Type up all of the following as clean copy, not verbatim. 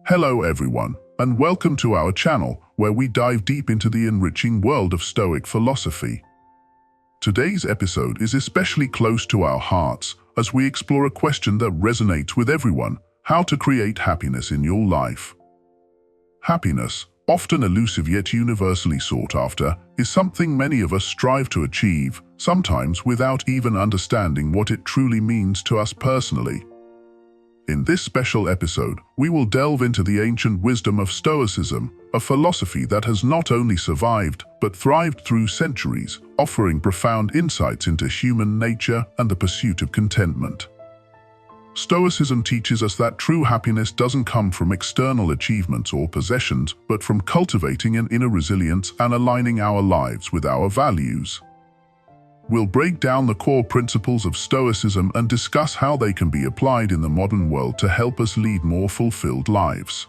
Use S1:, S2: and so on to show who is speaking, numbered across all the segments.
S1: Hello everyone, and welcome to our channel where we dive deep into the enriching world of Stoic philosophy. Today's episode is especially close to our hearts as we explore a question that resonates with everyone: how to create happiness in your life. Happiness, often elusive yet universally sought after, is something many of us strive to achieve, sometimes without even understanding what it truly means to us personally. In this special episode, we will delve into the ancient wisdom of Stoicism, a philosophy that has not only survived, but thrived through centuries, offering profound insights into human nature and the pursuit of contentment. Stoicism teaches us that true happiness doesn't come from external achievements or possessions, but from cultivating an inner resilience and aligning our lives with our values. We'll break down the core principles of Stoicism and discuss how they can be applied in the modern world to help us lead more fulfilled lives.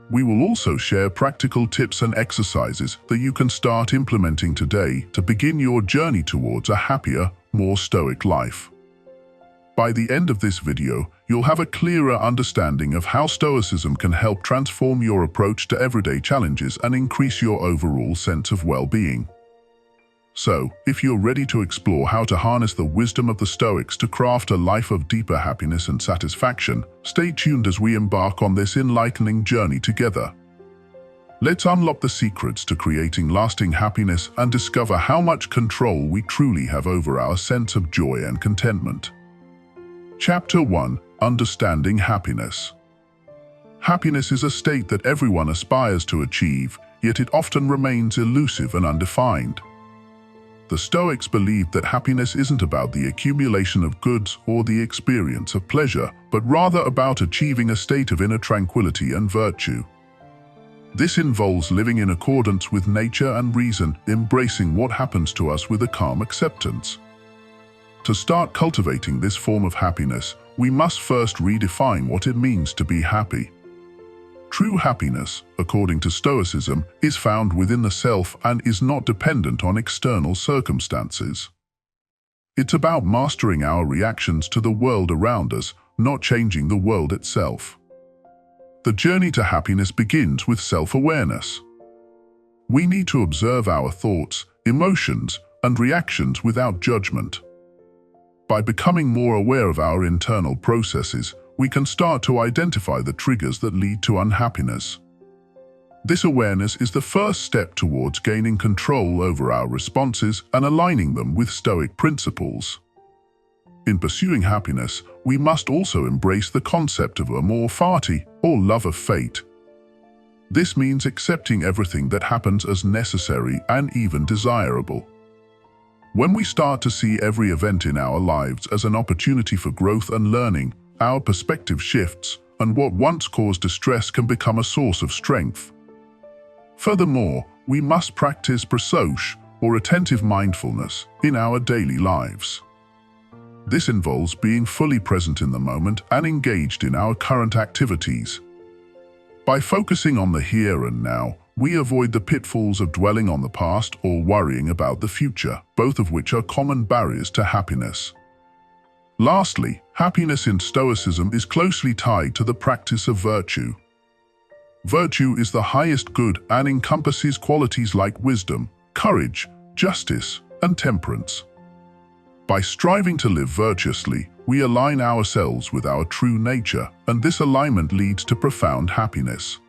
S1: We will also share practical tips and exercises that you can start implementing today to begin your journey towards a happier, more Stoic life. By the end of this video, you'll have a clearer understanding of how Stoicism can help transform your approach to everyday challenges and increase your overall sense of well-being. So, if you're ready to explore how to harness the wisdom of the Stoics to craft a life of deeper happiness and satisfaction, stay tuned as we embark on this enlightening journey together. Let's unlock the secrets to creating lasting happiness and discover how much control we truly have over our sense of joy and contentment. Chapter 1: Understanding Happiness. Happiness is a state that everyone aspires to achieve, yet it often remains elusive and undefined. The Stoics believed that happiness isn't about the accumulation of goods or the experience of pleasure, but rather about achieving a state of inner tranquility and virtue. This involves living in accordance with nature and reason, embracing what happens to us with a calm acceptance. To start cultivating this form of happiness, we must first redefine what it means to be happy. True happiness, according to Stoicism, is found within the self and is not dependent on external circumstances. It's about mastering our reactions to the world around us, not changing the world itself. The journey to happiness begins with self-awareness. We need to observe our thoughts, emotions, and reactions without judgment. By becoming more aware of our internal processes, we can start to identify the triggers that lead to unhappiness. This awareness is the first step towards gaining control over our responses and aligning them with Stoic principles. In pursuing happiness, we must also embrace the concept of amor fati, or love of fate. This means accepting everything that happens as necessary and even desirable. When we start to see every event in our lives as an opportunity for growth and learning, our perspective shifts, and what once caused distress can become a source of strength. Furthermore, we must practice prasosh, or attentive mindfulness, in our daily lives. This involves being fully present in the moment and engaged in our current activities. By focusing on the here and now, we avoid the pitfalls of dwelling on the past or worrying about the future, both of which are common barriers to happiness. Lastly, happiness in Stoicism is closely tied to the practice of virtue. Virtue is the highest good and encompasses qualities like wisdom, courage, justice, and temperance. By striving to live virtuously, we align ourselves with our true nature, and this alignment leads to profound happiness.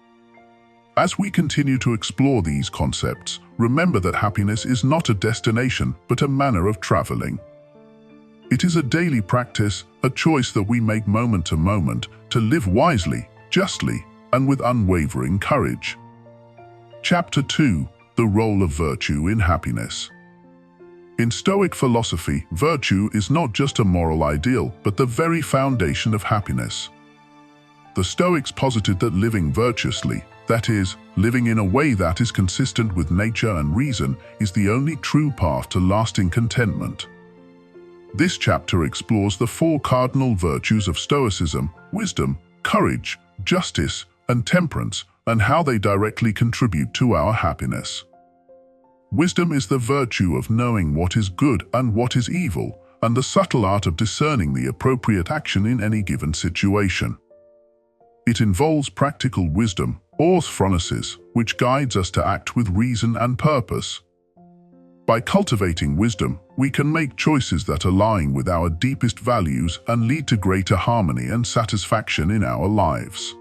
S1: As we continue to explore these concepts, remember that happiness is not a destination, but a manner of traveling. It is a daily practice, a choice that we make moment to moment, to live wisely, justly, and with unwavering courage. Chapter 2: The Role of Virtue in Happiness. In Stoic philosophy, virtue is not just a moral ideal, but the very foundation of happiness. The Stoics posited that living virtuously, that is, living in a way that is consistent with nature and reason, is the only true path to lasting contentment. This chapter explores the four cardinal virtues of Stoicism: wisdom, courage, justice, and temperance, and how they directly contribute to our happiness. Wisdom is the virtue of knowing what is good and what is evil, and the subtle art of discerning the appropriate action in any given situation. It involves practical wisdom, orthronesis, which guides us to act with reason and purpose. By cultivating wisdom, we can make choices that align with our deepest values and lead to greater harmony and satisfaction in our lives.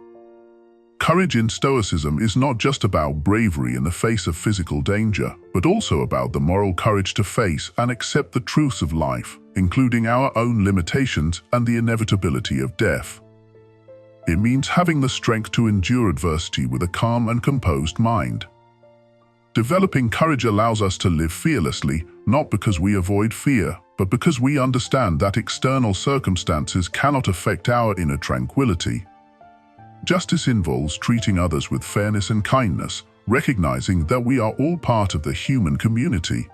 S1: Courage in Stoicism is not just about bravery in the face of physical danger, but also about the moral courage to face and accept the truths of life, including our own limitations and the inevitability of death. It means having the strength to endure adversity with a calm and composed mind. Developing courage allows us to live fearlessly, not because we avoid fear, but because we understand that external circumstances cannot affect our inner tranquility. Justice involves treating others with fairness and kindness, recognizing that we are all part of the human community.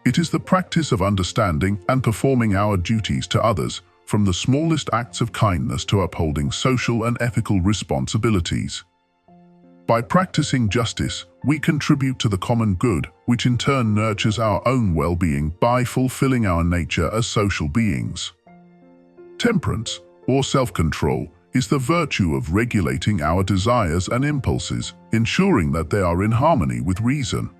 S1: It is the practice of understanding and performing our duties to others, from the smallest acts of kindness to upholding social and ethical responsibilities. By practicing justice, we contribute to the common good, which in turn nurtures our own well-being by fulfilling our nature as social beings. Temperance, or self-control, is the virtue of regulating our desires and impulses, ensuring that they are in harmony with reason.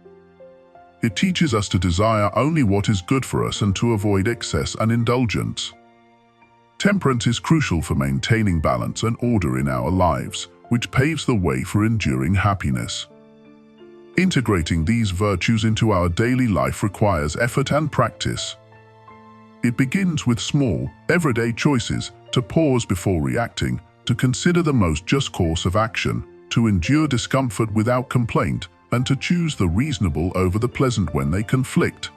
S1: It teaches us to desire only what is good for us and to avoid excess and indulgence. Temperance is crucial for maintaining balance and order in our lives, which paves the way for enduring happiness. Integrating these virtues into our daily life requires effort and practice. It begins with small, everyday choices: to pause before reacting, to consider the most just course of action, to endure discomfort without complaint, and to choose the reasonable over the pleasant when they conflict.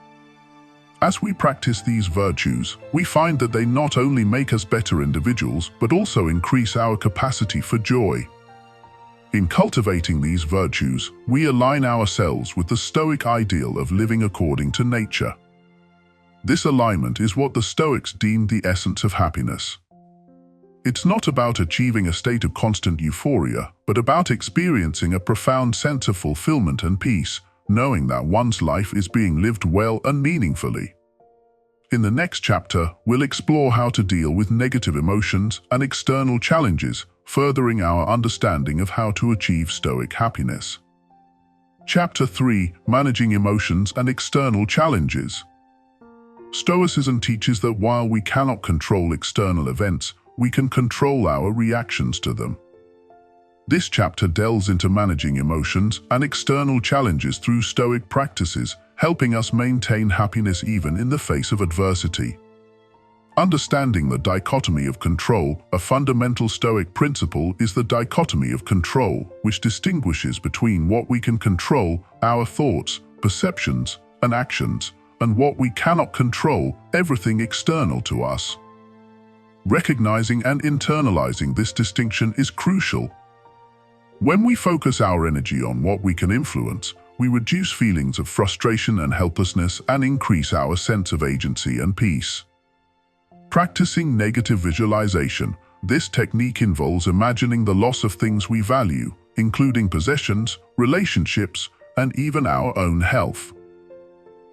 S1: As we practice these virtues, we find that they not only make us better individuals, but also increase our capacity for joy. In cultivating these virtues, we align ourselves with the Stoic ideal of living according to nature. This alignment is what the Stoics deemed the essence of happiness. It's not about achieving a state of constant euphoria, but about experiencing a profound sense of fulfillment and peace, knowing that one's life is being lived well and meaningfully. In the next chapter, we'll explore how to deal with negative emotions and external challenges, furthering our understanding of how to achieve Stoic happiness. Chapter 3: Managing Emotions and External Challenges. Stoicism teaches that while we cannot control external events, we can control our reactions to them. This chapter delves into managing emotions and external challenges through Stoic practices, helping us maintain happiness even in the face of adversity. Understanding the dichotomy of control, a fundamental Stoic principle is the dichotomy of control, which distinguishes between what we can control, our thoughts, perceptions, and actions, and what we cannot control, everything external to us. Recognizing and internalizing this distinction is crucial. When we focus our energy on what we can influence, we reduce feelings of frustration and helplessness and increase our sense of agency and peace. Practicing negative visualization. This technique involves imagining the loss of things we value, including possessions, relationships, and even our own health.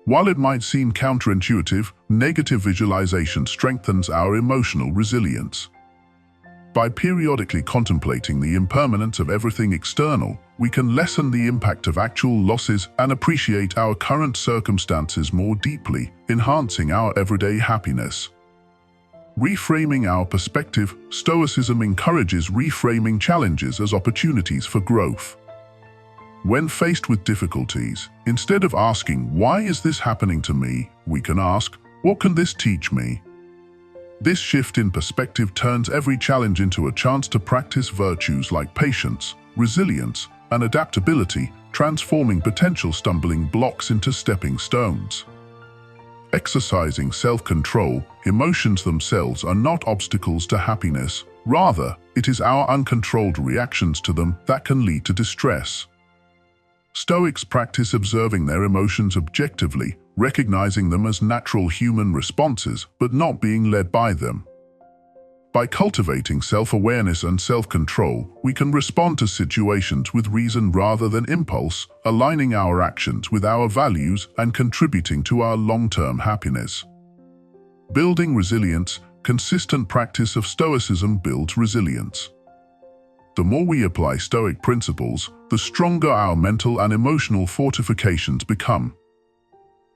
S1: While it might seem counterintuitive, negative visualization strengthens our emotional resilience. By periodically contemplating the impermanence of everything external, we can lessen the impact of actual losses and appreciate our current circumstances more deeply, enhancing our everyday happiness. Reframing our perspective. Stoicism encourages reframing challenges as opportunities for growth. When faced with difficulties, instead of asking, "Why is this happening to me?" we can ask, "What can this teach me?" This shift in perspective turns every challenge into a chance to practice virtues like patience, resilience, and adaptability, transforming potential stumbling blocks into stepping stones. Exercising self-control. Emotions themselves are not obstacles to happiness. Rather, it is our uncontrolled reactions to them that can lead to distress. Stoics practice observing their emotions objectively, recognizing them as natural human responses, but not being led by them. By cultivating self-awareness and self-control, we can respond to situations with reason rather than impulse, aligning our actions with our values and contributing to our long-term happiness. Building resilience. Consistent practice of Stoicism builds resilience. The more we apply Stoic principles, the stronger our mental and emotional fortifications become.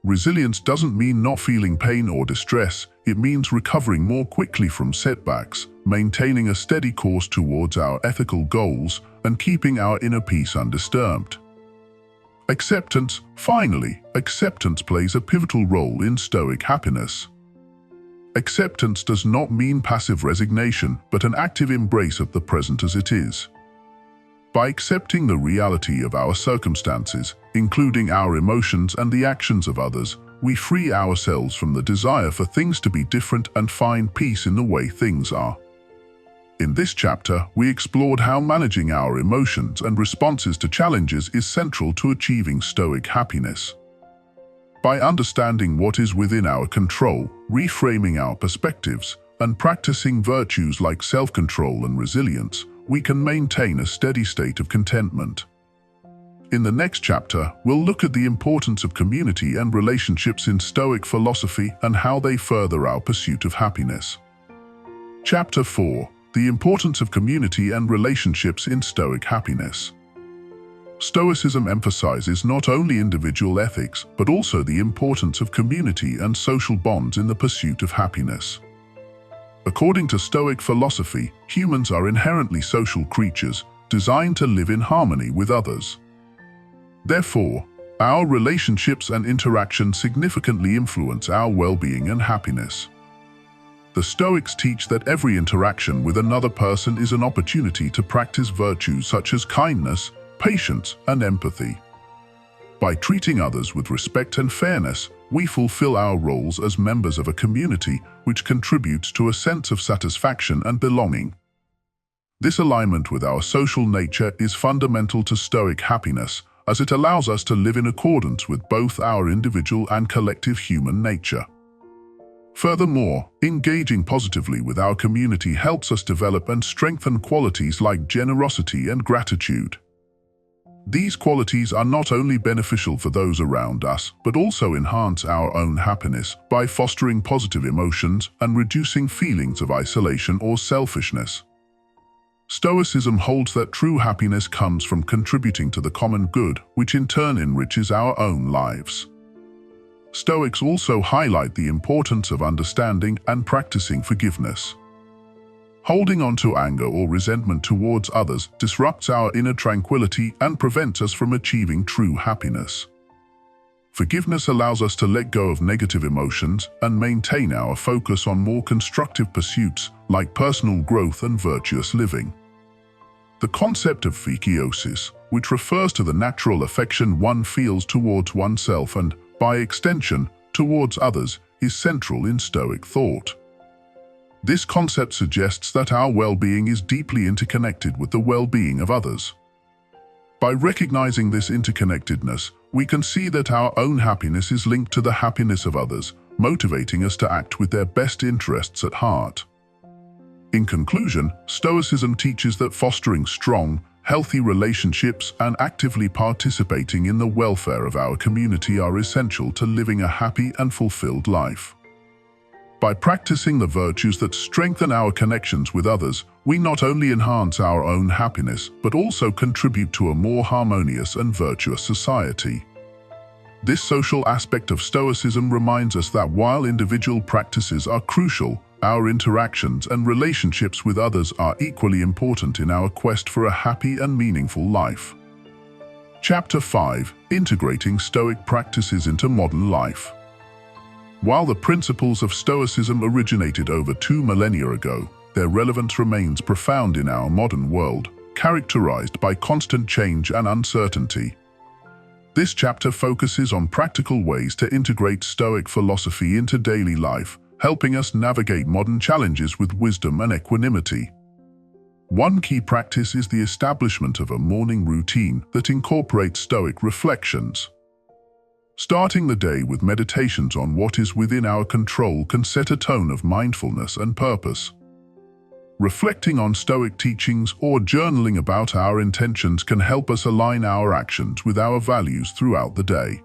S1: Resilience doesn't mean not feeling pain or distress, it means recovering more quickly from setbacks, maintaining a steady course towards our ethical goals, and keeping our inner peace undisturbed. Acceptance. Finally, acceptance plays a pivotal role in Stoic happiness. Acceptance does not mean passive resignation, but an active embrace of the present as it is. By accepting the reality of our circumstances, including our emotions and the actions of others, we free ourselves from the desire for things to be different and find peace in the way things are. In this chapter, we explored how managing our emotions and responses to challenges is central to achieving Stoic happiness. By understanding what is within our control, reframing our perspectives, and practicing virtues like self-control and resilience, we can maintain a steady state of contentment. In the next chapter, we'll look at the importance of community and relationships in Stoic philosophy and how they further our pursuit of happiness. Chapter 4. The importance of community and relationships in Stoic happiness. Stoicism emphasizes not only individual ethics, but also the importance of community and social bonds in the pursuit of happiness. According to Stoic philosophy, humans are inherently social creatures, designed to live in harmony with others. Therefore, our relationships and interactions significantly influence our well-being and happiness. The Stoics teach that every interaction with another person is an opportunity to practice virtues such as kindness, patience, and empathy. By treating others with respect and fairness, we fulfill our roles as members of a community, which contributes to a sense of satisfaction and belonging. This alignment with our social nature is fundamental to Stoic happiness, as it allows us to live in accordance with both our individual and collective human nature. Furthermore, engaging positively with our community helps us develop and strengthen qualities like generosity and gratitude. These qualities are not only beneficial for those around us, but also enhance our own happiness by fostering positive emotions and reducing feelings of isolation or selfishness. Stoicism holds that true happiness comes from contributing to the common good, which in turn enriches our own lives. Stoics also highlight the importance of understanding and practicing forgiveness. Holding on to anger or resentment towards others disrupts our inner tranquility and prevents us from achieving true happiness. Forgiveness allows us to let go of negative emotions and maintain our focus on more constructive pursuits like personal growth and virtuous living. The concept of phikiosis, which refers to the natural affection one feels towards oneself and, by extension, towards others, is central in Stoic thought. This concept suggests that our well-being is deeply interconnected with the well-being of others. By recognizing this interconnectedness, we can see that our own happiness is linked to the happiness of others, motivating us to act with their best interests at heart. In conclusion, Stoicism teaches that fostering strong, healthy relationships and actively participating in the welfare of our community are essential to living a happy and fulfilled life. By practicing the virtues that strengthen our connections with others, we not only enhance our own happiness, but also contribute to a more harmonious and virtuous society. This social aspect of Stoicism reminds us that while individual practices are crucial, our interactions and relationships with others are equally important in our quest for a happy and meaningful life. Chapter 5. Integrating Stoic practices into modern life. While the principles of Stoicism originated over 2 millennia ago, their relevance remains profound in our modern world, characterized by constant change and uncertainty. This chapter focuses on practical ways to integrate Stoic philosophy into daily life, helping us navigate modern challenges with wisdom and equanimity. One key practice is the establishment of a morning routine that incorporates Stoic reflections. Starting the day with meditations on what is within our control can set a tone of mindfulness and purpose. Reflecting on Stoic teachings or journaling about our intentions can help us align our actions with our values throughout the day.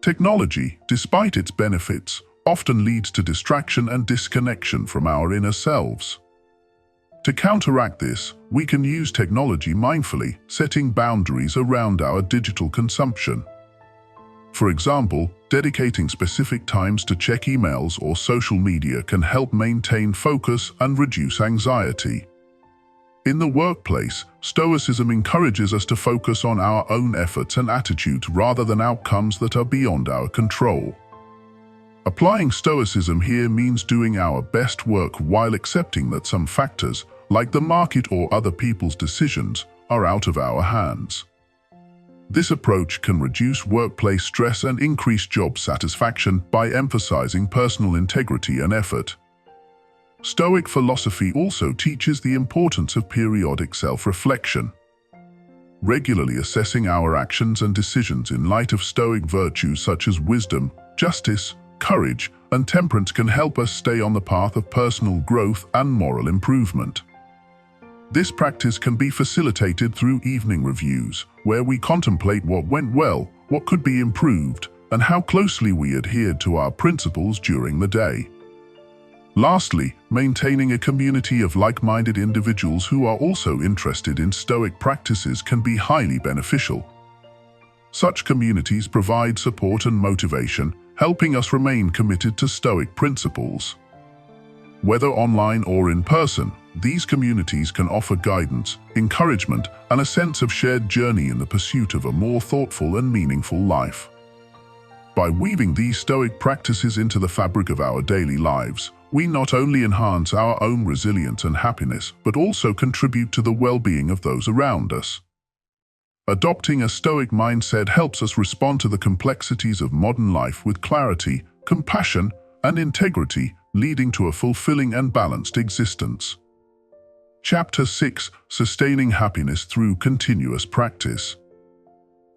S1: Technology, despite its benefits, often leads to distraction and disconnection from our inner selves. To counteract this, we can use technology mindfully, setting boundaries around our digital consumption. For example, dedicating specific times to check emails or social media can help maintain focus and reduce anxiety. In the workplace, Stoicism encourages us to focus on our own efforts and attitudes rather than outcomes that are beyond our control. Applying Stoicism here means doing our best work while accepting that some factors, like the market or other people's decisions, are out of our hands. This approach can reduce workplace stress and increase job satisfaction by emphasizing personal integrity and effort. Stoic philosophy also teaches the importance of periodic self-reflection. Regularly assessing our actions and decisions in light of Stoic virtues such as wisdom, justice, courage, and temperance can help us stay on the path of personal growth and moral improvement. This practice can be facilitated through evening reviews, where we contemplate what went well, what could be improved, and how closely we adhered to our principles during the day. Lastly, maintaining a community of like-minded individuals who are also interested in Stoic practices can be highly beneficial. Such communities provide support and motivation, helping us remain committed to Stoic principles. Whether online or in person, these communities can offer guidance, encouragement, and a sense of shared journey in the pursuit of a more thoughtful and meaningful life. By weaving these Stoic practices into the fabric of our daily lives, we not only enhance our own resilience and happiness, but also contribute to the well-being of those around us. Adopting a Stoic mindset helps us respond to the complexities of modern life with clarity, compassion, and integrity, leading to a fulfilling and balanced existence. Chapter 6: Sustaining Happiness Through Continuous Practice.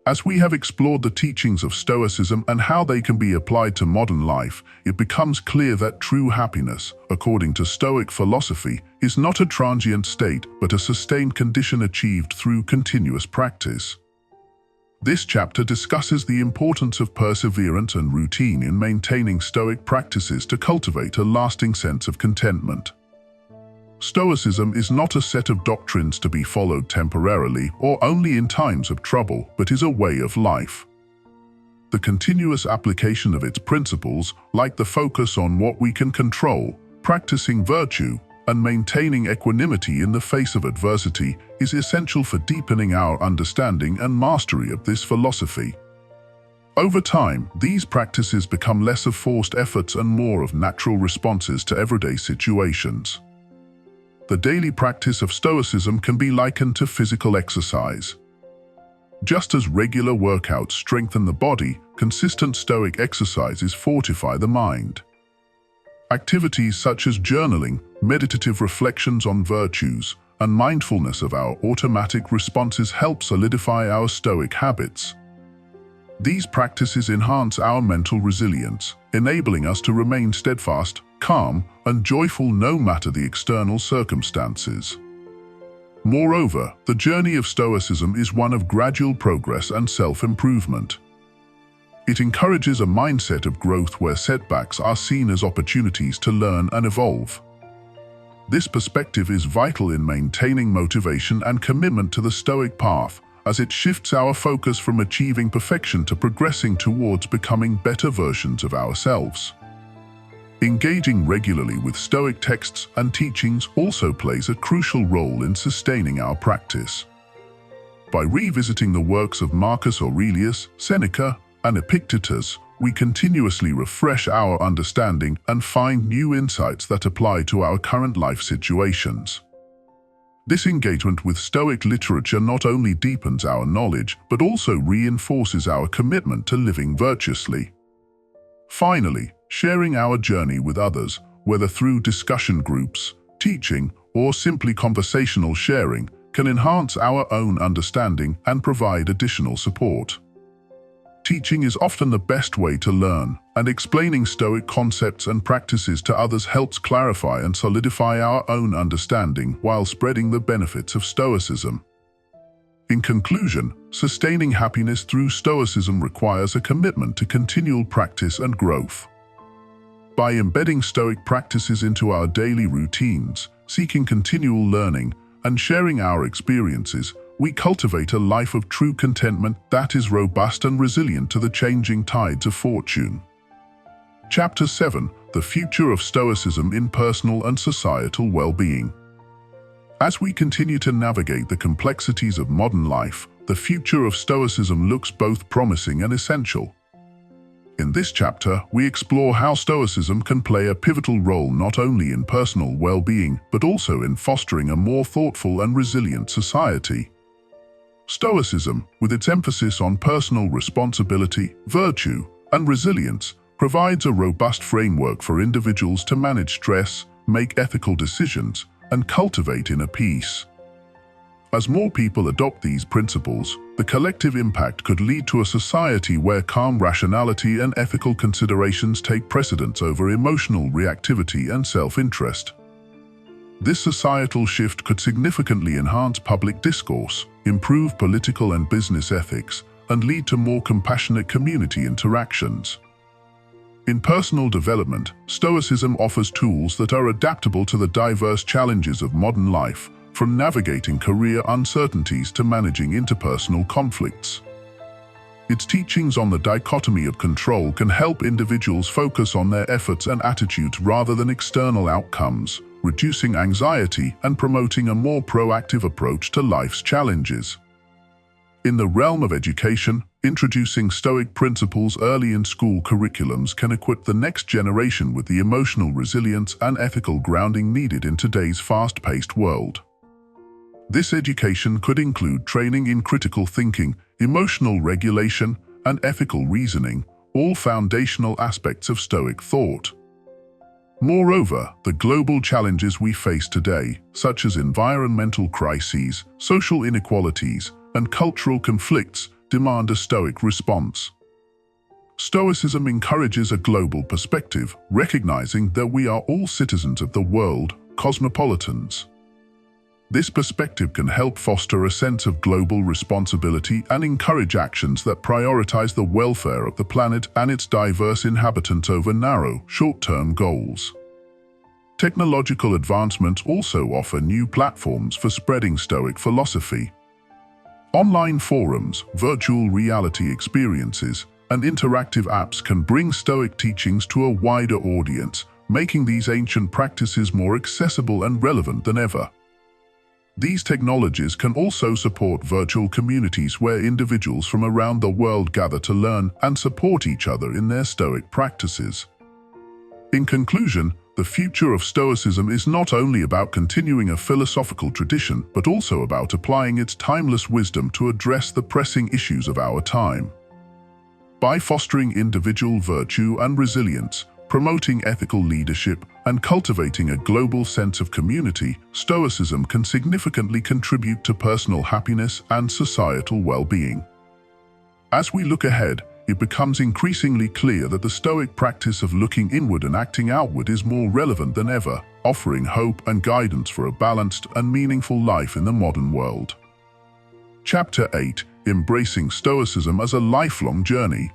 S1: As we have explored the teachings of Stoicism and how they can be applied to modern life, it becomes clear that true happiness, according to Stoic philosophy, is not a transient state but a sustained condition achieved through continuous practice. This chapter discusses the importance of perseverance and routine in maintaining Stoic practices to cultivate a lasting sense of contentment. Stoicism is not a set of doctrines to be followed temporarily or only in times of trouble, but is a way of life. The continuous application of its principles, like the focus on what we can control, practicing virtue, and maintaining equanimity in the face of adversity, is essential for deepening our understanding and mastery of this philosophy. Over time, these practices become less of forced efforts and more of natural responses to everyday situations. The daily practice of Stoicism can be likened to physical exercise. Just as regular workouts strengthen the body, consistent Stoic exercises fortify the mind. Activities such as journaling, meditative reflections on virtues, and mindfulness of our automatic responses help solidify our Stoic habits. These practices enhance our mental resilience, enabling us to remain steadfast, calm, and joyful no matter the external circumstances. Moreover, the journey of Stoicism is one of gradual progress and self-improvement. It encourages a mindset of growth where setbacks are seen as opportunities to learn and evolve. This perspective is vital in maintaining motivation and commitment to the Stoic path, as it shifts our focus from achieving perfection to progressing towards becoming better versions of ourselves. Engaging regularly with Stoic texts and teachings also plays a crucial role in sustaining our practice. By revisiting the works of Marcus Aurelius, Seneca, and Epictetus, we continuously refresh our understanding and find new insights that apply to our current life situations. This engagement with Stoic literature not only deepens our knowledge, but also reinforces our commitment to living virtuously. Finally, sharing our journey with others, whether through discussion groups, teaching, or simply conversational sharing, can enhance our own understanding and provide additional support. Teaching is often the best way to learn, and explaining Stoic concepts and practices to others helps clarify and solidify our own understanding while spreading the benefits of Stoicism. In conclusion, sustaining happiness through Stoicism requires a commitment to continual practice and growth. By embedding Stoic practices into our daily routines, seeking continual learning and sharing our experiences, we cultivate a life of true contentment that is robust and resilient to the changing tides of fortune. Chapter 7: The Future of Stoicism in Personal and Societal Well-Being. As we continue to navigate the complexities of modern life, the future of Stoicism looks both promising and essential. In this chapter, we explore how Stoicism can play a pivotal role not only in personal well-being, but also in fostering a more thoughtful and resilient society. Stoicism, with its emphasis on personal responsibility, virtue, and resilience, provides a robust framework for individuals to manage stress, make ethical decisions, and cultivate inner peace. As more people adopt these principles, the collective impact could lead to a society where calm rationality and ethical considerations take precedence over emotional reactivity and self-interest. This societal shift could significantly enhance public discourse, improve political and business ethics, and lead to more compassionate community interactions. In personal development, Stoicism offers tools that are adaptable to the diverse challenges of modern life, from navigating career uncertainties to managing interpersonal conflicts. Its teachings on the dichotomy of control can help individuals focus on their efforts and attitudes rather than external outcomes, reducing anxiety and promoting a more proactive approach to life's challenges. In the realm of education, introducing Stoic principles early in school curriculums can equip the next generation with the emotional resilience and ethical grounding needed in today's fast-paced world. This education could include training in critical thinking, emotional regulation, and ethical reasoning, all foundational aspects of Stoic thought. Moreover, the global challenges we face today, such as environmental crises, social inequalities, and cultural conflicts, demand a Stoic response. Stoicism encourages a global perspective, recognizing that we are all citizens of the world, cosmopolitans. This perspective can help foster a sense of global responsibility and encourage actions that prioritize the welfare of the planet and its diverse inhabitants over narrow, short-term goals. Technological advancements also offer new platforms for spreading Stoic philosophy. Online forums, virtual reality experiences, and interactive apps can bring Stoic teachings to a wider audience, making these ancient practices more accessible and relevant than ever. These technologies can also support virtual communities where individuals from around the world gather to learn and support each other in their Stoic practices. In conclusion, the future of Stoicism is not only about continuing a philosophical tradition, but also about applying its timeless wisdom to address the pressing issues of our time. By fostering individual virtue and resilience, promoting ethical leadership, and cultivating a global sense of community, Stoicism can significantly contribute to personal happiness and societal well-being. As we look ahead, it becomes increasingly clear that the Stoic practice of looking inward and acting outward is more relevant than ever, offering hope and guidance for a balanced and meaningful life in the modern world. Chapter 8: Embracing Stoicism as a Lifelong Journey.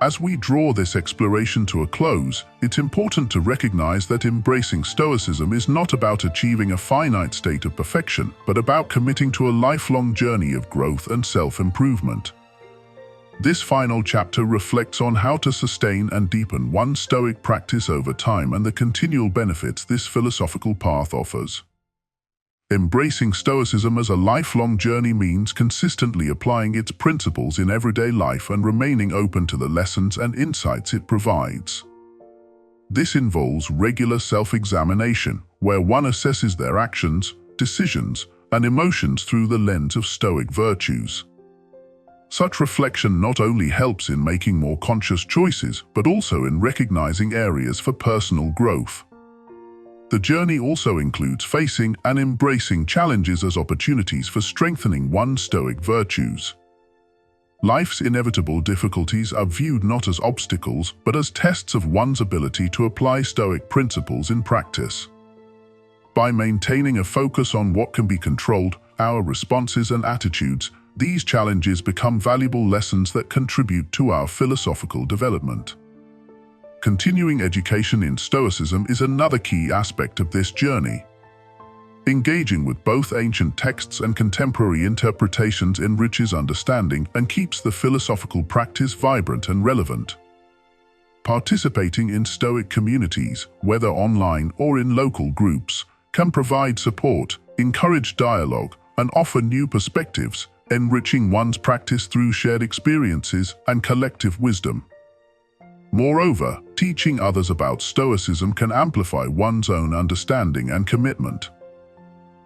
S1: As we draw this exploration to a close, it's important to recognize that embracing Stoicism is not about achieving a finite state of perfection, but about committing to a lifelong journey of growth and self-improvement. This final chapter reflects on how to sustain and deepen one's Stoic practice over time and the continual benefits this philosophical path offers. Embracing Stoicism as a lifelong journey means consistently applying its principles in everyday life and remaining open to the lessons and insights it provides. This involves regular self-examination, where one assesses their actions, decisions, and emotions through the lens of Stoic virtues. Such reflection not only helps in making more conscious choices, but also in recognizing areas for personal growth. The journey also includes facing and embracing challenges as opportunities for strengthening one's Stoic virtues. Life's inevitable difficulties are viewed not as obstacles, but as tests of one's ability to apply Stoic principles in practice. By maintaining a focus on what can be controlled, our responses and attitudes, these challenges become valuable lessons that contribute to our philosophical development. Continuing education in Stoicism is another key aspect of this journey. Engaging with both ancient texts and contemporary interpretations enriches understanding and keeps the philosophical practice vibrant and relevant. Participating in Stoic communities, whether online or in local groups, can provide support, encourage dialogue, and offer new perspectives, enriching one's practice through shared experiences and collective wisdom. Moreover, teaching others about Stoicism can amplify one's own understanding and commitment.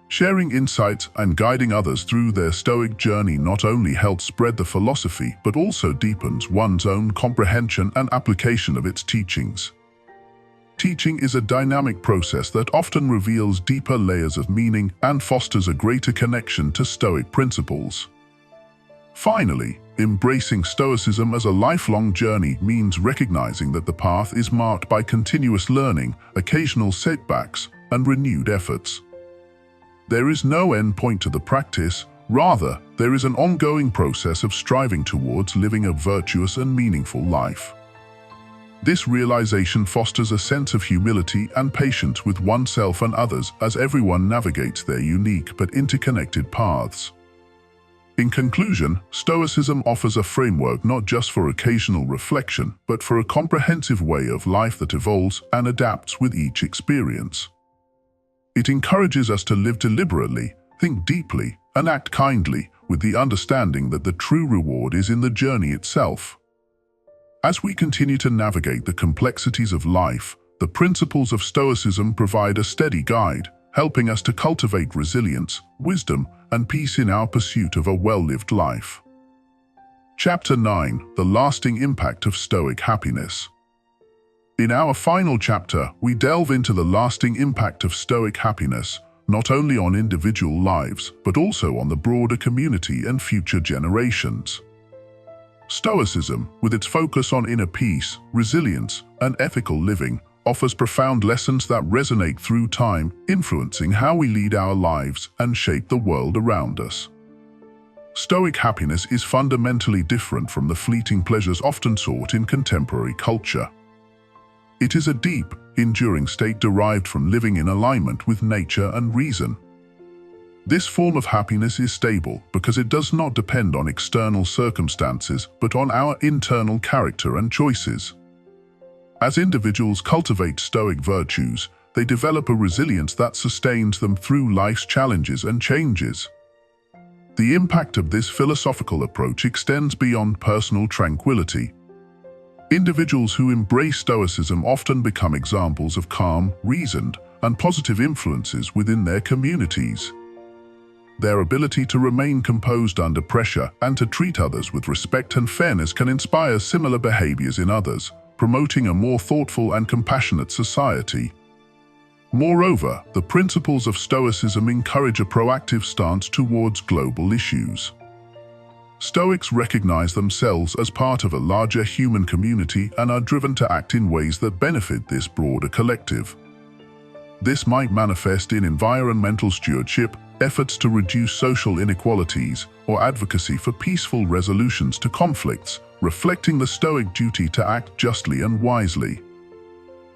S1: Sharing insights and guiding others through their Stoic journey not only helps spread the philosophy but also deepens one's own comprehension and application of its teachings. Teaching is a dynamic process that often reveals deeper layers of meaning and fosters a greater connection to Stoic principles. Finally, embracing Stoicism as a lifelong journey means recognizing that the path is marked by continuous learning, occasional setbacks, and renewed efforts. There is no end point to the practice, rather, there is an ongoing process of striving towards living a virtuous and meaningful life. This realization fosters a sense of humility and patience with oneself and others as everyone navigates their unique but interconnected paths. In conclusion, Stoicism offers a framework not just for occasional reflection, but for a comprehensive way of life that evolves and adapts with each experience. It encourages us to live deliberately, think deeply, and act kindly, with the understanding that the true reward is in the journey itself. As we continue to navigate the complexities of life, the principles of Stoicism provide a steady guide, helping us to cultivate resilience, wisdom, and peace in our pursuit of a well-lived life. Chapter 9: The Lasting Impact of Stoic Happiness. In our final chapter, we delve into the lasting impact of Stoic happiness, not only on individual lives, but also on the broader community and future generations. Stoicism, with its focus on inner peace, resilience, and ethical living, offers profound lessons that resonate through time, influencing how we lead our lives and shape the world around us. Stoic happiness is fundamentally different from the fleeting pleasures often sought in contemporary culture. It is a deep, enduring state derived from living in alignment with nature and reason. This form of happiness is stable because it does not depend on external circumstances but on our internal character and choices. As individuals cultivate Stoic virtues, they develop a resilience that sustains them through life's challenges and changes. The impact of this philosophical approach extends beyond personal tranquility. Individuals who embrace Stoicism often become examples of calm, reasoned, and positive influences within their communities. Their ability to remain composed under pressure and to treat others with respect and fairness can inspire similar behaviors in others, promoting a more thoughtful and compassionate society. Moreover, the principles of Stoicism encourage a proactive stance towards global issues. Stoics recognize themselves as part of a larger human community and are driven to act in ways that benefit this broader collective. This might manifest in environmental stewardship, efforts to reduce social inequalities, or advocacy for peaceful resolutions to conflicts, reflecting the Stoic duty to act justly and wisely.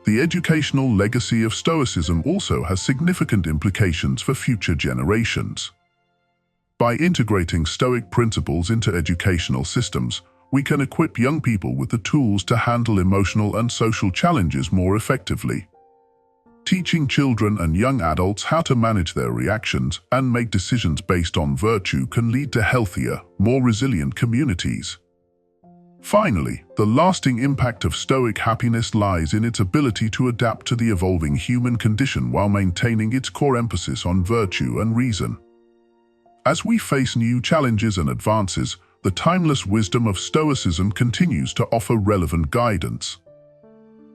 S1: The educational legacy of Stoicism also has significant implications for future generations. By integrating Stoic principles into educational systems, we can equip young people with the tools to handle emotional and social challenges more effectively. Teaching children and young adults how to manage their reactions and make decisions based on virtue can lead to healthier, more resilient communities. Finally, the lasting impact of Stoic happiness lies in its ability to adapt to the evolving human condition while maintaining its core emphasis on virtue and reason. As we face new challenges and advances, the timeless wisdom of Stoicism continues to offer relevant guidance.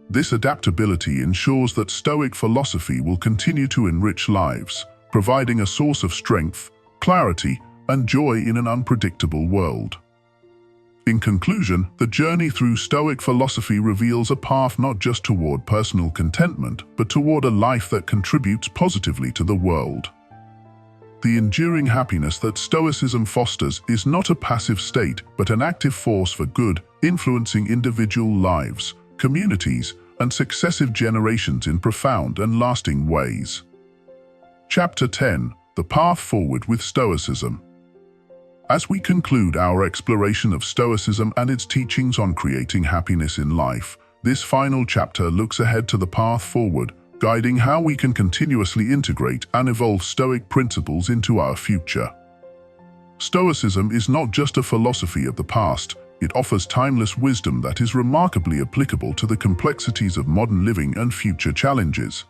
S1: This adaptability ensures that Stoic philosophy will continue to enrich lives, providing a source of strength, clarity, and joy in an unpredictable world. In conclusion, the journey through Stoic philosophy reveals a path not just toward personal contentment, but toward a life that contributes positively to the world. The enduring happiness that Stoicism fosters is not a passive state, but an active force for good, influencing individual lives, communities, and successive generations in profound and lasting ways. Chapter 10: The Path Forward with Stoicism. As we conclude our exploration of Stoicism and its teachings on creating happiness in life, this final chapter looks ahead to the path forward, guiding how we can continuously integrate and evolve Stoic principles into our future. Stoicism is not just a philosophy of the past, it offers timeless wisdom that is remarkably applicable to the complexities of modern living and future challenges.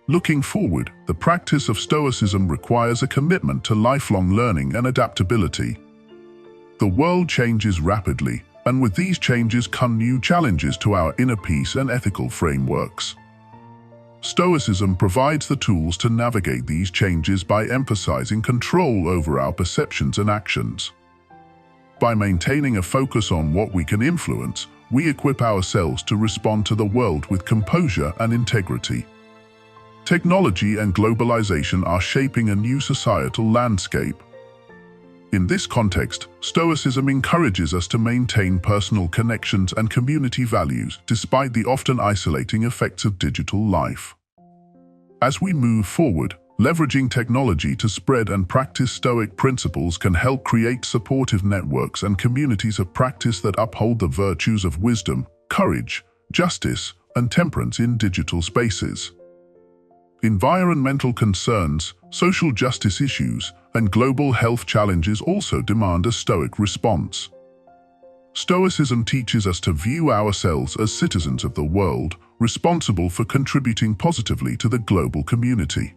S1: Looking forward, the practice of Stoicism requires a commitment to lifelong learning and adaptability. The world changes rapidly, and with these changes come new challenges to our inner peace and ethical frameworks. Stoicism provides the tools to navigate these changes by emphasizing control over our perceptions and actions. By maintaining a focus on what we can influence, we equip ourselves to respond to the world with composure and integrity. Technology and globalization are shaping a new societal landscape. In this context, Stoicism encourages us to maintain personal connections and community values despite the often isolating effects of digital life. As we move forward, leveraging technology to spread and practice Stoic principles can help create supportive networks and communities of practice that uphold the virtues of wisdom, courage, justice, and temperance in digital spaces. Environmental concerns, social justice issues, and global health challenges also demand a Stoic response. Stoicism teaches us to view ourselves as citizens of the world, responsible for contributing positively to the global community.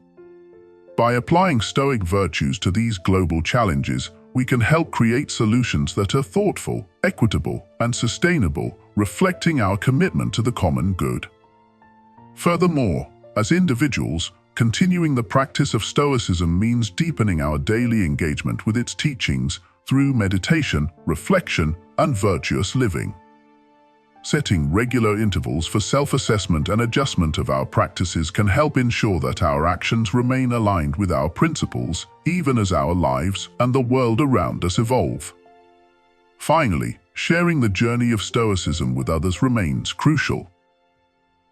S1: By applying Stoic virtues to these global challenges, we can help create solutions that are thoughtful, equitable, and sustainable, reflecting our commitment to the common good. Furthermore, as individuals, continuing the practice of Stoicism means deepening our daily engagement with its teachings through meditation, reflection, and virtuous living. Setting regular intervals for self-assessment and adjustment of our practices can help ensure that our actions remain aligned with our principles, even as our lives and the world around us evolve. Finally, sharing the journey of Stoicism with others remains crucial.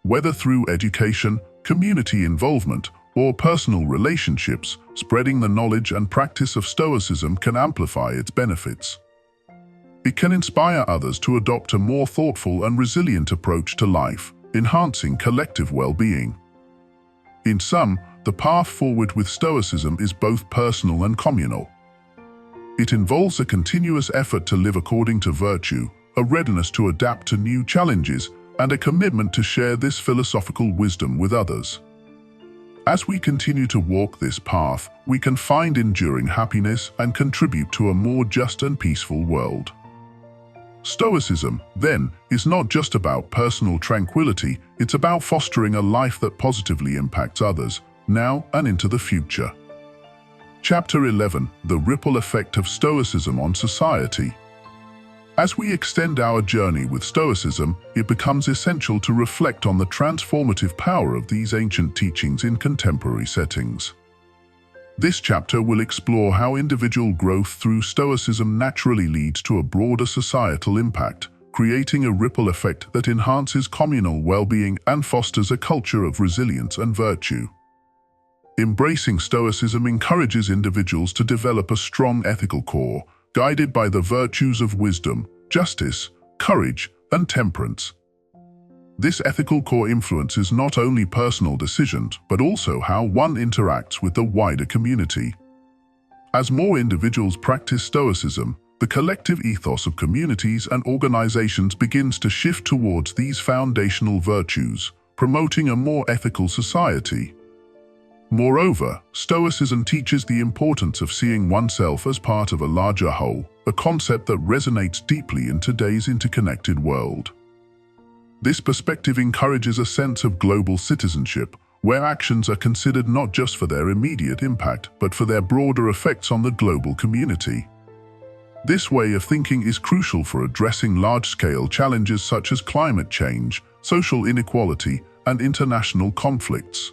S1: Whether through education, community involvement, or personal relationships, spreading the knowledge and practice of Stoicism can amplify its benefits. It can inspire others to adopt a more thoughtful and resilient approach to life, enhancing collective well-being. In sum, the path forward with Stoicism is both personal and communal. It involves a continuous effort to live according to virtue, a readiness to adapt to new challenges, and a commitment to share this philosophical wisdom with others. As we continue to walk this path, we can find enduring happiness and contribute to a more just and peaceful world. Stoicism, then, is not just about personal tranquility, it's about fostering a life that positively impacts others, now and into the future. Chapter 11: The Ripple Effect of Stoicism on Society. As we extend our journey with Stoicism, it becomes essential to reflect on the transformative power of these ancient teachings in contemporary settings. This chapter will explore how individual growth through Stoicism naturally leads to a broader societal impact, creating a ripple effect that enhances communal well-being and fosters a culture of resilience and virtue. Embracing Stoicism encourages individuals to develop a strong ethical core, guided by the virtues of wisdom, justice, courage, and temperance. This ethical core influences not only personal decisions, but also how one interacts with the wider community. As more individuals practice Stoicism, the collective ethos of communities and organizations begins to shift towards these foundational virtues, promoting a more ethical society. Moreover, Stoicism teaches the importance of seeing oneself as part of a larger whole, a concept that resonates deeply in today's interconnected world. This perspective encourages a sense of global citizenship, where actions are considered not just for their immediate impact, but for their broader effects on the global community. This way of thinking is crucial for addressing large-scale challenges such as climate change, social inequality, and international conflicts.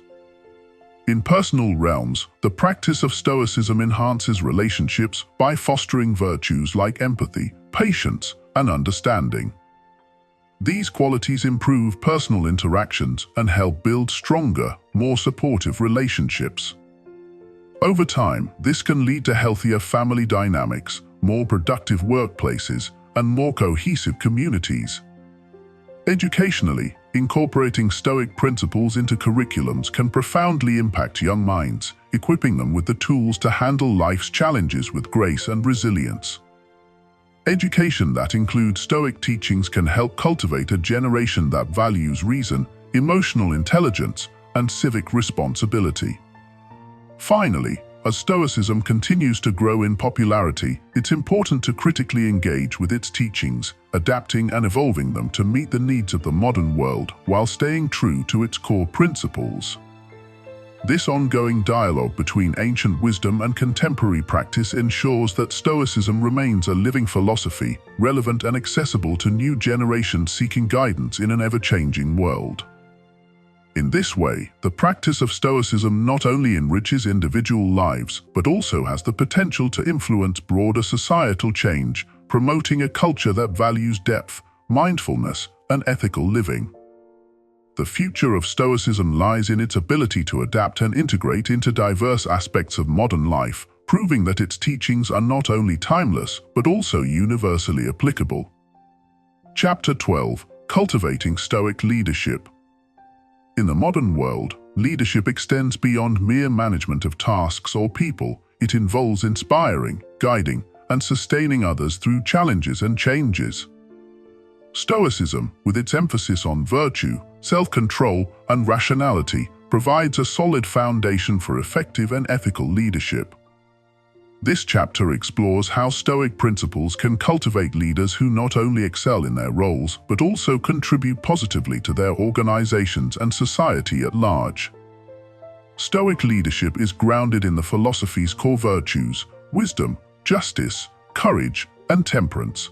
S1: In personal realms, the practice of Stoicism enhances relationships by fostering virtues like empathy, patience, and understanding. These qualities improve personal interactions and help build stronger, more supportive relationships. Over time, this can lead to healthier family dynamics, more productive workplaces, and more cohesive communities. Educationally, incorporating Stoic principles into curriculums can profoundly impact young minds, equipping them with the tools to handle life's challenges with grace and resilience. Education that includes Stoic teachings can help cultivate a generation that values reason, emotional intelligence, and civic responsibility. Finally, as Stoicism continues to grow in popularity, it's important to critically engage with its teachings, adapting and evolving them to meet the needs of the modern world while staying true to its core principles. This ongoing dialogue between ancient wisdom and contemporary practice ensures that Stoicism remains a living philosophy, relevant and accessible to new generations seeking guidance in an ever-changing world. In this way, the practice of Stoicism not only enriches individual lives, but also has the potential to influence broader societal change, promoting a culture that values depth, mindfulness, and ethical living. The future of Stoicism lies in its ability to adapt and integrate into diverse aspects of modern life, proving that its teachings are not only timeless, but also universally applicable. Chapter 12: Cultivating Stoic Leadership. In the modern world, leadership extends beyond mere management of tasks or people. It involves inspiring, guiding, and sustaining others through challenges and changes. Stoicism, with its emphasis on virtue, self-control, and rationality, provides a solid foundation for effective and ethical leadership. This chapter explores how Stoic principles can cultivate leaders who not only excel in their roles, but also contribute positively to their organizations and society at large. Stoic leadership is grounded in the philosophy's core virtues: wisdom, justice, courage, and temperance.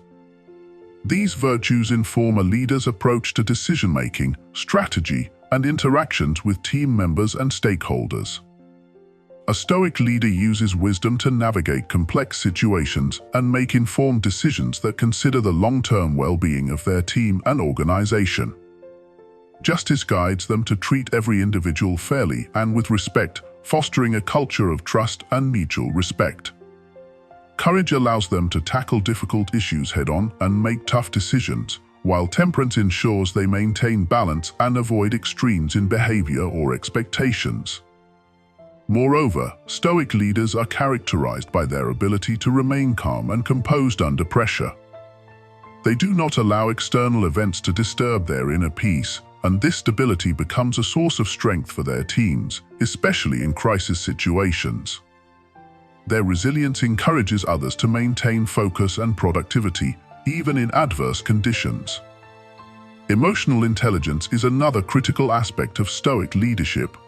S1: These virtues inform a leader's approach to decision-making, strategy, and interactions with team members and stakeholders. A Stoic leader uses wisdom to navigate complex situations and make informed decisions that consider the long-term well-being of their team and organization. Justice guides them to treat every individual fairly and with respect, fostering a culture of trust and mutual respect. Courage allows them to tackle difficult issues head-on and make tough decisions, while temperance ensures they maintain balance and avoid extremes in behavior or expectations. Moreover, Stoic leaders are characterized by their ability to remain calm and composed under pressure. They do not allow external events to disturb their inner peace, and this stability becomes a source of strength for their teams, especially in crisis situations. Their resilience encourages others to maintain focus and productivity, even in adverse conditions. Emotional intelligence is another critical aspect of Stoic leadership.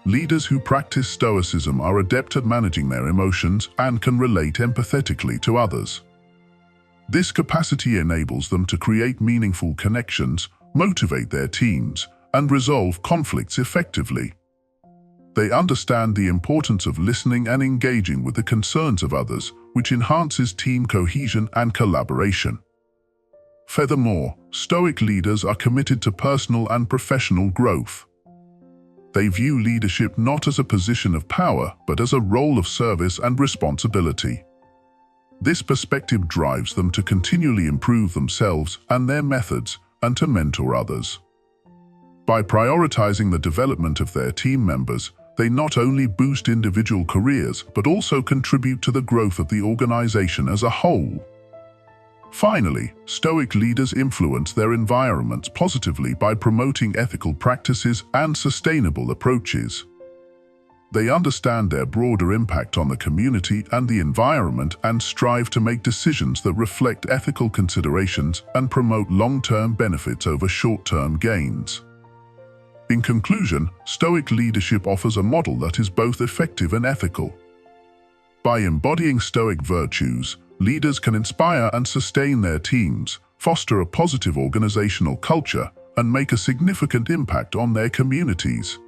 S1: Leaders who practice Stoicism are adept at managing their emotions and can relate empathetically to others. This capacity enables them to create meaningful connections, motivate their teams, and resolve conflicts effectively. They understand the importance of listening and engaging with the concerns of others, which enhances team cohesion and collaboration. Furthermore, Stoic leaders are committed to personal and professional growth. They view leadership not as a position of power, but as a role of service and responsibility. This perspective drives them to continually improve themselves and their methods, and to mentor others. By prioritizing the development of their team members, they not only boost individual careers, but also contribute to the growth of the organization as a whole. Finally, Stoic leaders influence their environments positively by promoting ethical practices and sustainable approaches. They understand their broader impact on the community and the environment and strive to make decisions that reflect ethical considerations and promote long-term benefits over short-term gains. In conclusion, Stoic leadership offers a model that is both effective and ethical. By embodying Stoic virtues, leaders can inspire and sustain their teams, foster a positive organizational culture, and make a significant impact on their communities.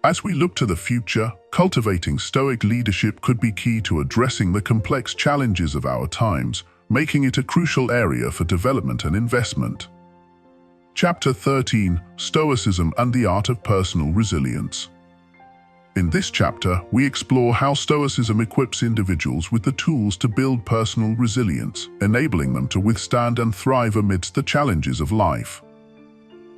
S1: As we look to the future, cultivating Stoic leadership could be key to addressing the complex challenges of our times, making it a crucial area for development and investment. Chapter 13: Stoicism and the Art of Personal Resilience. In this chapter, we explore how Stoicism equips individuals with the tools to build personal resilience, enabling them to withstand and thrive amidst the challenges of life.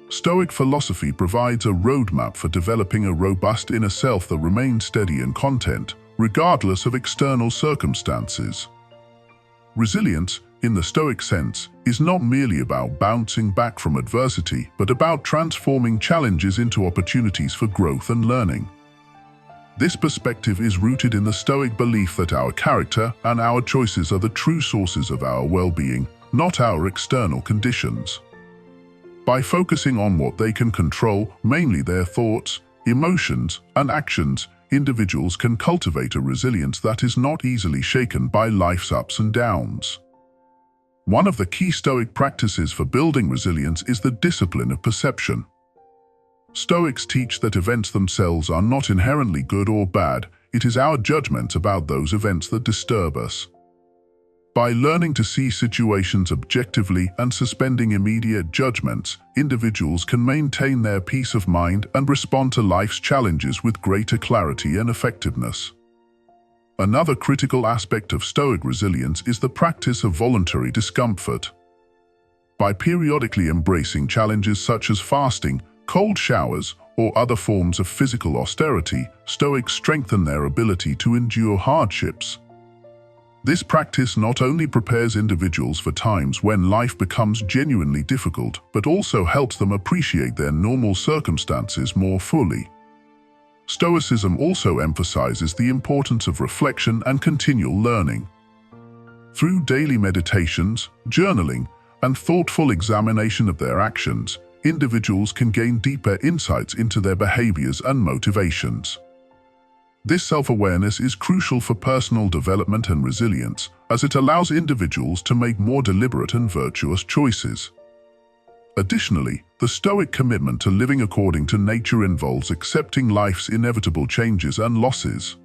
S1: Stoic philosophy provides a roadmap for developing a robust inner self that remains steady and content, regardless of external circumstances. Resilience, in the Stoic sense, is not merely about bouncing back from adversity, but about transforming challenges into opportunities for growth and learning. This perspective is rooted in the Stoic belief that our character and our choices are the true sources of our well-being, not our external conditions. By focusing on what they can control, mainly their thoughts, emotions, and actions, individuals can cultivate a resilience that is not easily shaken by life's ups and downs. One of the key Stoic practices for building resilience is the discipline of perception. Stoics teach that events themselves are not inherently good or bad, it is our judgment about those events that disturb us. By learning to see situations objectively and suspending immediate judgments, individuals can maintain their peace of mind and respond to life's challenges with greater clarity and effectiveness. Another critical aspect of Stoic resilience is the practice of voluntary discomfort. By periodically embracing challenges such as fasting, cold showers, or other forms of physical austerity, Stoics strengthen their ability to endure hardships. This practice not only prepares individuals for times when life becomes genuinely difficult, but also helps them appreciate their normal circumstances more fully. Stoicism also emphasizes the importance of reflection and continual learning. Through daily meditations, journaling, and thoughtful examination of their actions, individuals can gain deeper insights into their behaviors and motivations. This self-awareness is crucial for personal development and resilience, as it allows individuals to make more deliberate and virtuous choices. Additionally, the Stoic commitment to living according to nature involves accepting life's inevitable changes and losses.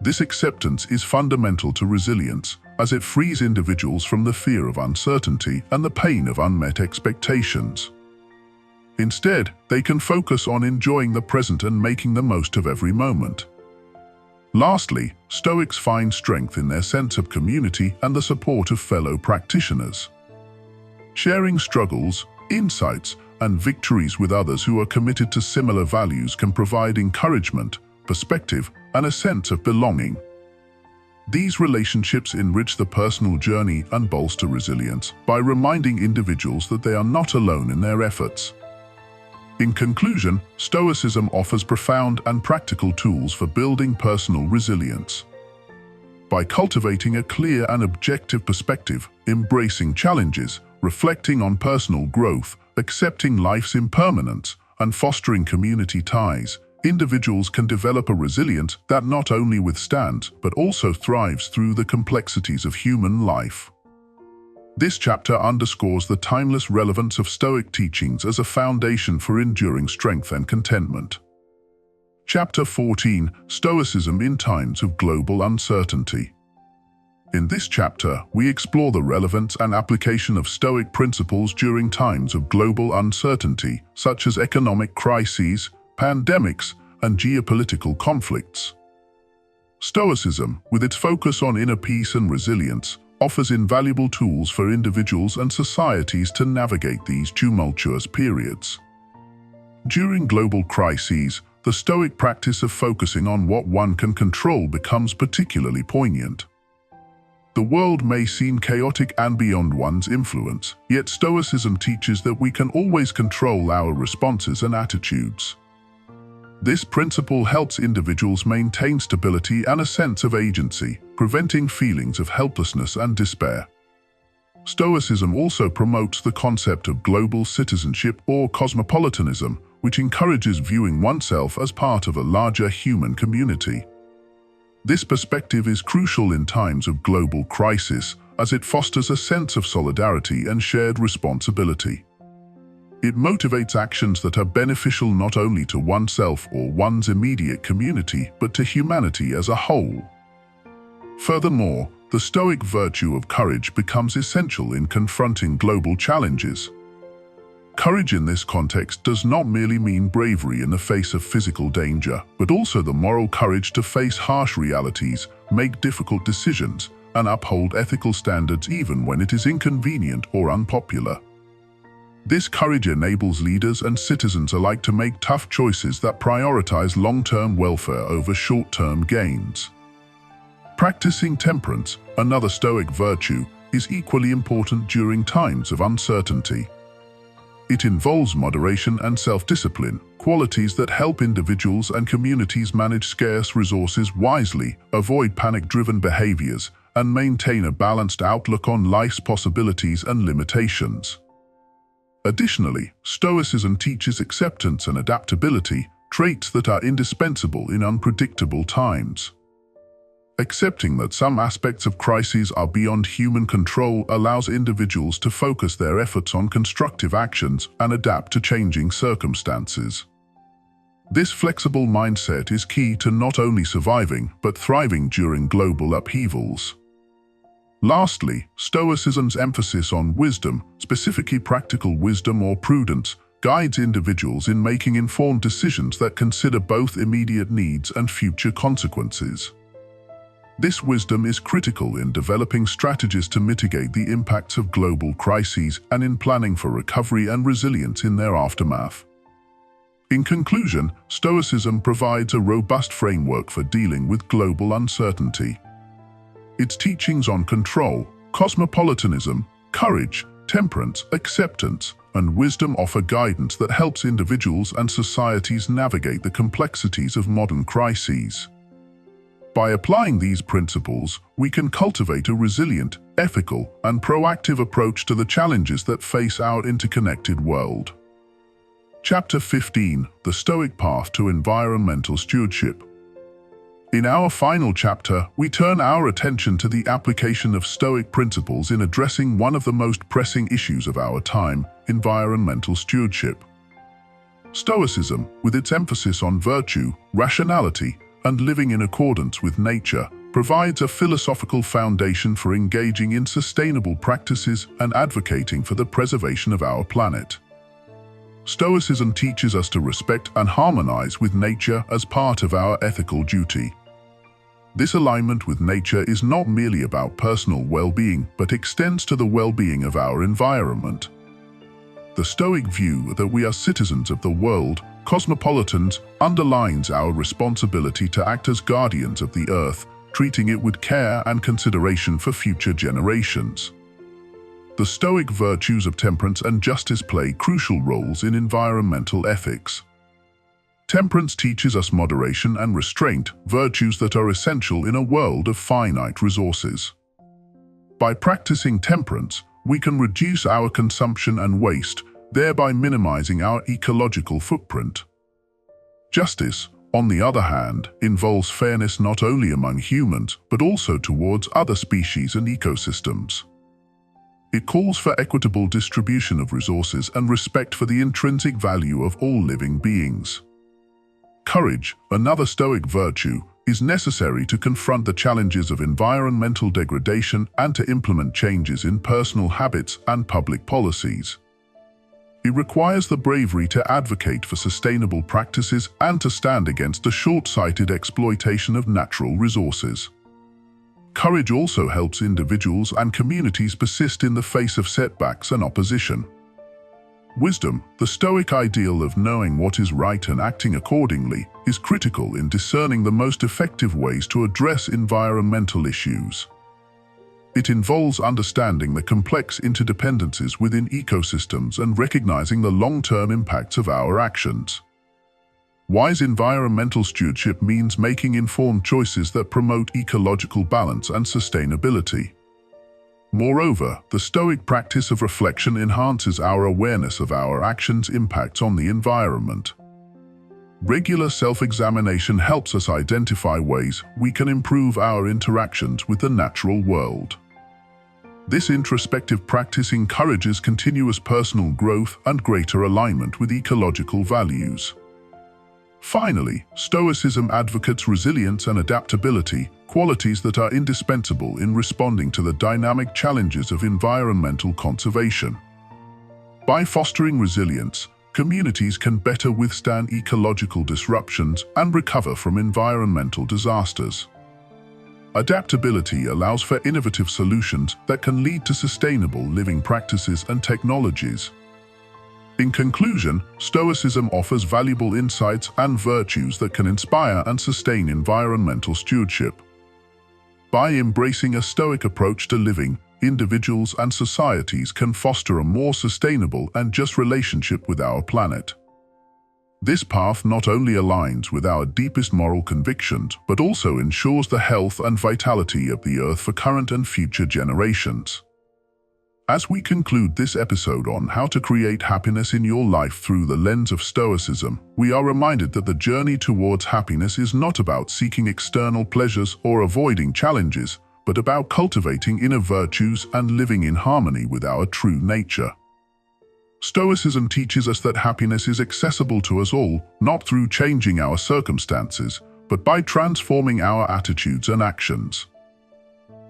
S1: This acceptance is fundamental to resilience, as it frees individuals from the fear of uncertainty and the pain of unmet expectations. Instead, they can focus on enjoying the present and making the most of every moment. Lastly, Stoics find strength in their sense of community and the support of fellow practitioners. Sharing struggles, insights, and victories with others who are committed to similar values can provide encouragement, perspective, and a sense of belonging. These relationships enrich the personal journey and bolster resilience by reminding individuals that they are not alone in their efforts. In conclusion, Stoicism offers profound and practical tools for building personal resilience. By cultivating a clear and objective perspective, embracing challenges, reflecting on personal growth, accepting life's impermanence, and fostering community ties, individuals can develop a resilience that not only withstands but also thrives through the complexities of human life. This chapter underscores the timeless relevance of Stoic teachings as a foundation for enduring strength and contentment. Chapter 14: Stoicism in Times of Global Uncertainty. In this chapter, we explore the relevance and application of Stoic principles during times of global uncertainty, such as economic crises, pandemics, and geopolitical conflicts. Stoicism, with its focus on inner peace and resilience, offers invaluable tools for individuals and societies to navigate these tumultuous periods. During global crises, the Stoic practice of focusing on what one can control becomes particularly poignant. The world may seem chaotic and beyond one's influence, yet Stoicism teaches that we can always control our responses and attitudes. This principle helps individuals maintain stability and a sense of agency, preventing feelings of helplessness and despair. Stoicism also promotes the concept of global citizenship or cosmopolitanism, which encourages viewing oneself as part of a larger human community. This perspective is crucial in times of global crisis, as it fosters a sense of solidarity and shared responsibility. It motivates actions that are beneficial not only to oneself or one's immediate community, but to humanity as a whole. Furthermore, the Stoic virtue of courage becomes essential in confronting global challenges. Courage in this context does not merely mean bravery in the face of physical danger, but also the moral courage to face harsh realities, make difficult decisions, and uphold ethical standards even when it is inconvenient or unpopular. This courage enables leaders and citizens alike to make tough choices that prioritize long-term welfare over short-term gains. Practicing temperance, another Stoic virtue, is equally important during times of uncertainty. It involves moderation and self-discipline, qualities that help individuals and communities manage scarce resources wisely, avoid panic-driven behaviors, and maintain a balanced outlook on life's possibilities and limitations. Additionally, Stoicism teaches acceptance and adaptability, traits that are indispensable in unpredictable times. Accepting that some aspects of crises are beyond human control allows individuals to focus their efforts on constructive actions and adapt to changing circumstances. This flexible mindset is key to not only surviving but thriving during global upheavals. Lastly, Stoicism's emphasis on wisdom, specifically practical wisdom or prudence, guides individuals in making informed decisions that consider both immediate needs and future consequences. This wisdom is critical in developing strategies to mitigate the impacts of global crises and in planning for recovery and resilience in their aftermath. In conclusion, Stoicism provides a robust framework for dealing with global uncertainty. Its teachings on control, cosmopolitanism, courage, temperance, acceptance, and wisdom offer guidance that helps individuals and societies navigate the complexities of modern crises. By applying these principles, we can cultivate a resilient, ethical, and proactive approach to the challenges that face our interconnected world. Chapter 15: The Stoic Path to Environmental Stewardship. In our final chapter, we turn our attention to the application of Stoic principles in addressing one of the most pressing issues of our time: environmental stewardship. Stoicism, with its emphasis on virtue, rationality, and living in accordance with nature, provides a philosophical foundation for engaging in sustainable practices and advocating for the preservation of our planet. Stoicism teaches us to respect and harmonize with nature as part of our ethical duty. This alignment with nature is not merely about personal well-being, but extends to the well-being of our environment. The Stoic view that we are citizens of the world, cosmopolitans, underlines our responsibility to act as guardians of the earth, treating it with care and consideration for future generations. The Stoic virtues of temperance and justice play crucial roles in environmental ethics. Temperance teaches us moderation and restraint, virtues that are essential in a world of finite resources. By practicing temperance, we can reduce our consumption and waste, thereby minimizing our ecological footprint. Justice, on the other hand, involves fairness not only among humans, but also towards other species and ecosystems. It calls for equitable distribution of resources and respect for the intrinsic value of all living beings. Courage, another Stoic virtue, is necessary to confront the challenges of environmental degradation and to implement changes in personal habits and public policies. It requires the bravery to advocate for sustainable practices and to stand against the short-sighted exploitation of natural resources. Courage also helps individuals and communities persist in the face of setbacks and opposition. Wisdom, the Stoic ideal of knowing what is right and acting accordingly, is critical in discerning the most effective ways to address environmental issues. It involves understanding the complex interdependencies within ecosystems and recognizing the long-term impacts of our actions. Wise environmental stewardship means making informed choices that promote ecological balance and sustainability. Moreover, the Stoic practice of reflection enhances our awareness of our actions' impacts on the environment. Regular self-examination helps us identify ways we can improve our interactions with the natural world. This introspective practice encourages continuous personal growth and greater alignment with ecological values. Finally, Stoicism advocates resilience and adaptability, qualities that are indispensable in responding to the dynamic challenges of environmental conservation. By fostering resilience, communities can better withstand ecological disruptions and recover from environmental disasters. Adaptability allows for innovative solutions that can lead to sustainable living practices and technologies. In conclusion, Stoicism offers valuable insights and virtues that can inspire and sustain environmental stewardship. By embracing a Stoic approach to living, individuals and societies can foster a more sustainable and just relationship with our planet. This path not only aligns with our deepest moral convictions, but also ensures the health and vitality of the Earth for current and future generations. As we conclude this episode on how to create happiness in your life through the lens of Stoicism, we are reminded that the journey towards happiness is not about seeking external pleasures or avoiding challenges, but about cultivating inner virtues and living in harmony with our true nature. Stoicism teaches us that happiness is accessible to us all, not through changing our circumstances, but by transforming our attitudes and actions.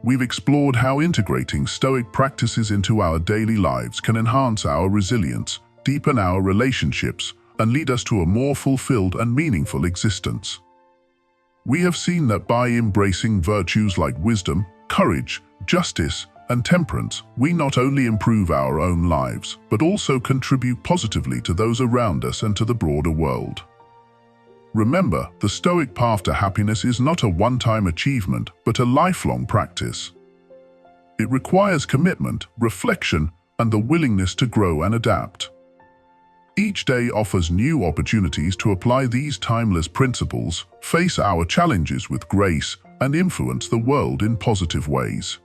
S1: We've explored how integrating Stoic practices into our daily lives can enhance our resilience, deepen our relationships, and lead us to a more fulfilled and meaningful existence. We have seen that by embracing virtues like wisdom, courage, justice, and temperance, we not only improve our own lives, but also contribute positively to those around us and to the broader world. Remember, the Stoic path to happiness is not a one-time achievement, but a lifelong practice. It requires commitment, reflection, and the willingness to grow and adapt. Each day offers new opportunities to apply these timeless principles, face our challenges with grace, and influence the world in positive ways.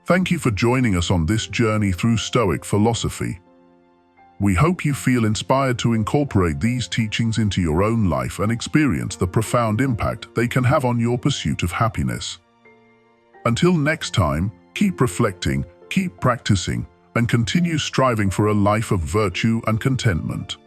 S1: Thank you for joining us on this journey through Stoic philosophy. We hope you feel inspired to incorporate these teachings into your own life and experience the profound impact they can have on your pursuit of happiness. Until next time, keep reflecting, keep practicing, and continue striving for a life of virtue and contentment.